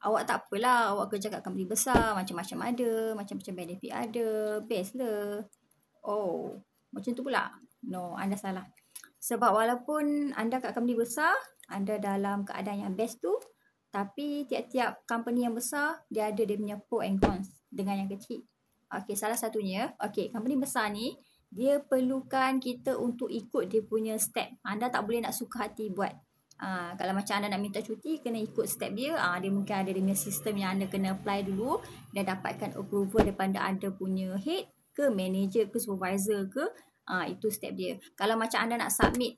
Awak tak apalah, awak kerja kat company besar, macam-macam ada, macam-macam benefit ada, best lah. Oh, macam tu pula? No, anda salah. Sebab walaupun anda kat company besar, anda dalam keadaan yang best tu, tapi tiap-tiap company yang besar, dia ada dia punya pro and cons dengan yang kecil. Okay, salah satunya, okay, company besar ni, dia perlukan kita untuk ikut dia punya step. Anda tak boleh nak suka hati buat. Kalau macam anda nak minta cuti, kena ikut step dia. Dia mungkin ada dia punya sistem yang anda kena apply dulu dan dapatkan approval daripada anda punya head ke manager ke supervisor ke. Itu step dia. Kalau macam anda nak submit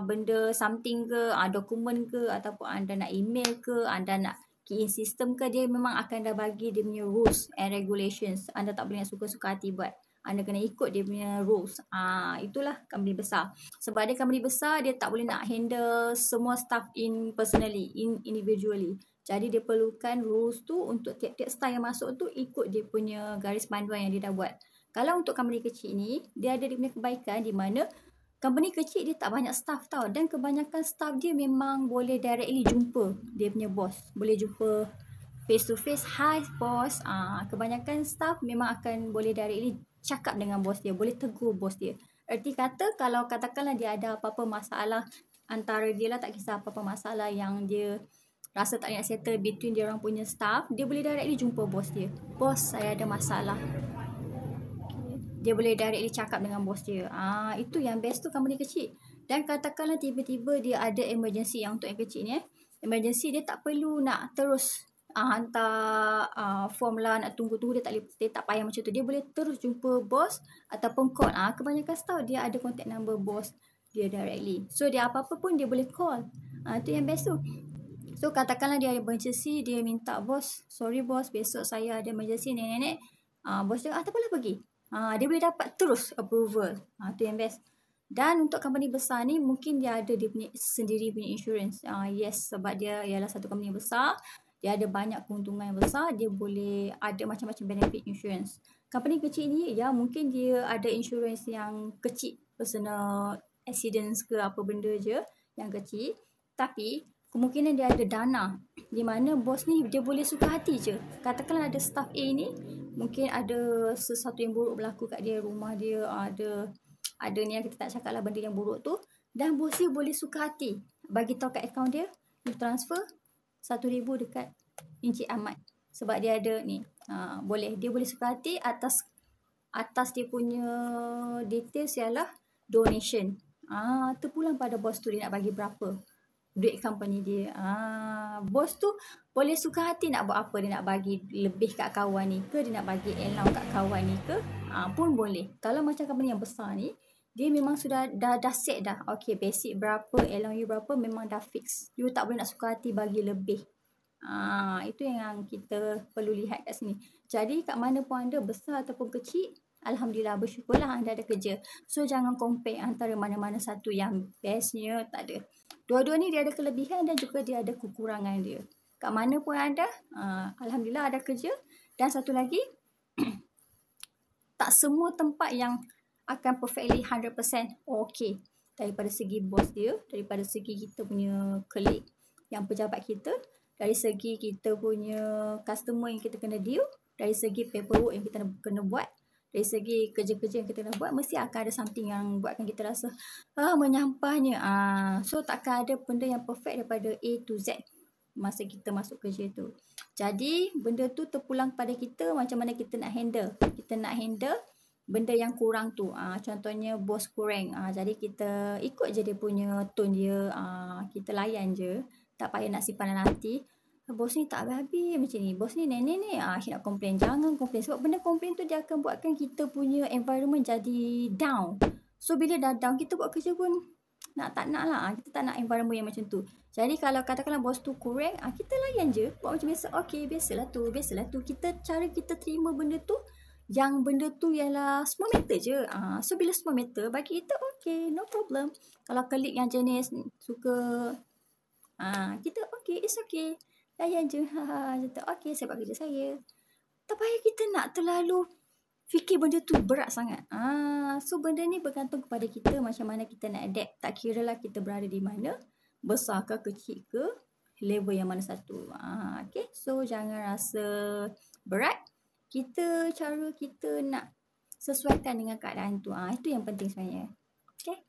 benda something ke, dokumen ke, ataupun anda nak email ke, anda nak key in system ke, dia memang akan dah bagi dia punya rules and regulations. Anda tak boleh nak suka-suka hati buat. Anda kena ikut dia punya rules. Itulah company besar. Sebab dia company besar, dia tak boleh nak handle semua staff individually. Jadi dia perlukan rules tu untuk tiap-tiap staff yang masuk tu ikut dia punya garis panduan yang dia dah buat. Kalau untuk company kecil ni, dia ada dia punya kebaikan di mana company kecil dia tak banyak staff tau. Dan kebanyakan staff dia memang boleh directly jumpa dia punya boss. Boleh jumpa face to face. Hi boss. Kebanyakan staff memang akan boleh directly cakap dengan bos dia. Boleh tegur bos dia. Erti kata kalau katakanlah dia ada apa-apa masalah antara dia lah, tak kisah apa-apa masalah yang dia rasa tak nak settle between dia orang punya staff, dia boleh directly jumpa bos dia. Bos, saya ada masalah. Dia boleh directly cakap dengan bos dia. Itu yang best tu company kecil. Dan katakanlah tiba-tiba dia ada emergency, yang untuk yang kecil ni emergency, dia tak perlu nak terus hantar form lah, nak tunggu-tunggu, dia tak payah macam tu. Dia boleh terus jumpa bos ataupun call. Kebanyakan staff dia ada contact number bos dia directly. So dia apa-apa pun dia boleh call. Itu yang best tu. So katakanlah dia ada emergency, dia minta bos, sorry bos, besok saya ada emergency nenek-nenek. Bos dia, tak apalah pergi. Dia boleh dapat terus approval. Itu yang best. Dan untuk company besar ni, mungkin dia ada dia punya sendiri punya insurance. Yes, sebab dia ialah satu company besar. Dia ada banyak keuntungan yang besar. Dia boleh ada macam-macam benefit insurance. Company kecil ni, ya mungkin dia ada insurance yang kecil. Personal accidents ke apa benda je yang kecil. Tapi, kemungkinan dia ada dana. Di mana bos ni dia boleh suka hati je. Katakanlah ada staff A ni, mungkin ada sesuatu yang buruk berlaku kat dia, rumah dia ada ni yang kita tak cakap lah, benda yang buruk tu, dan bos dia boleh suka hati bagi tahu kat akaun dia, you transfer 1,000 dekat Encik Ahmad sebab dia ada ni. Boleh, dia boleh suka hati atas dia punya details ialah donation. Terpulang pada bos tu dia nak bagi berapa duit company dia. Bos tu boleh suka hati nak buat apa, dia nak bagi lebih kat kawan ni ke, dia nak bagi allowance kat kawan ni ke, pun boleh. Kalau macam company yang besar ni, dia memang sudah dah set dah. Okay, basic berapa, allowance you berapa, memang dah fix. You tak boleh nak suka hati bagi lebih. Itu yang kita perlu lihat kat sini. Jadi kat mana pun anda, besar ataupun kecil, alhamdulillah, bersyukurlah anda ada kerja. So jangan compare antara mana-mana satu yang bestnya, tak ada. Dua-dua ni dia ada kelebihan dan juga dia ada kekurangan dia. Kat mana pun anda, alhamdulillah ada kerja. Dan satu lagi, tak semua tempat yang akan perfectly 100% okay. Daripada segi bos dia, daripada segi kita punya colleague yang pejabat kita, dari segi kita punya customer yang kita kena deal, dari segi paperwork yang kita kena buat, dari segi kerja-kerja yang kita nak buat, mesti akan ada something yang buatkan kita rasa menyampahnya. So takkan ada benda yang perfect daripada A to Z masa kita masuk kerja tu. Jadi benda tu terpulang pada kita macam mana kita nak handle. Kita nak handle benda yang kurang tu. Contohnya bos kurang. Jadi kita ikut je dia punya tone dia. Kita layan je. Tak payah nak simpan dalam hati. Bos ni tak habis-habis macam ni. Bos ni nenek ni. Nak complain. Jangan complain. Sebab benda complain tu dia akan buatkan kita punya environment jadi down. So bila dah down, kita buat kerja pun tak nak lah. Kita tak nak environment yang macam tu. Jadi kalau katakanlah bos tu kurang, kita layan je. Buat macam biasa. Okay, biasalah tu. Cara kita terima benda tu, yang benda tu ialah small matter je. So bila small matter, bagi kita okay, no problem. Kalau colleague yang jenis suka, kita okay, it's okay. Layan je. Okay, saya buat kerja saya. Tak payah kita nak terlalu fikir benda tu berat sangat. So benda ni bergantung kepada kita macam mana kita nak adapt. Tak kira lah kita berada di mana, besar ke kecil ke, level yang mana satu. Okay. So jangan rasa berat. Cara kita nak sesuaikan dengan keadaan tu. Itu yang penting sebenarnya. Okay.